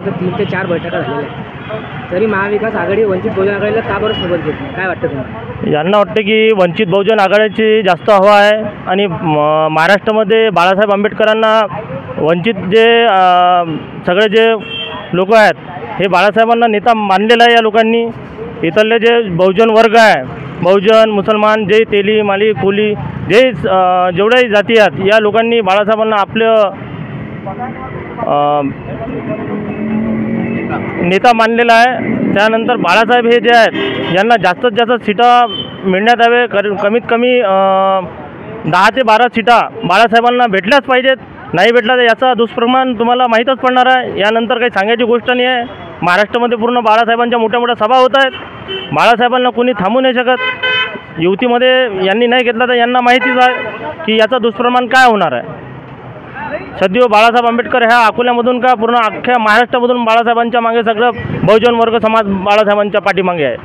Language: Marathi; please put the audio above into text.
फक्त 3 ते 4 बैठका झालेल्या आहेत, तरी महाविकास आघाडी वंचित बहुजन आघाडीला का बरं सोबत घेतली, काय वाटतं तुम्हाला? यांना वाटतं की वंचित बहुजन आघाडीची जास्त हवा आहे आणि महाराष्ट्रामध्ये बाळासाहेब आंबेडकरांना वंचित जे सगळे जे लोक आहेत हे बाळासाहेबांना नेता मानलेला आहे. या लोकांनी इथले जे बहुजन वर्ग आहे, बहुजन, मुसलमान, जे तेली, माली, कोली, जे जेवढ्याही जाती आहेत या लोकांनी बाळासाहेबांना आपलं नेता मानलेला आहे. त्यानंतर बाळासाहेब हे जे आहेत यांना जास्तीत जास्त सीटा मिळण्यात यावे, कमीत कमी 10 ते 12 सीटा बाळासाहेबांना भेटल्याच पाहिजेत. नाही भेटला तर याचा दुष्परिणाम तुम्हाला माहीतच पडणार आहे. यानंतर काही सांगायची गोष्ट नाही आहे. महाराष्ट्रामध्ये पूर्ण बाळासाहेबांच्या मोठ्या मोठ्या सभा होत आहेत. बाळासाहेबांना कोणी थांबू नाही शकत. युतीमध्ये यांनी नाही घेतला तर यांना माहितीच आहे की याचा दुष्परिणाम काय होणार आहे. सदैव बाळासाहेब आंबेडकर ह्या अकोल्यामधून का पूर्ण अख्ख्या महाराष्ट्रामधून बाळासाहेबांच्या मागे सगळं बहुजन वर्ग समाज बाळासाहेबांच्या पाठीमागे आहे.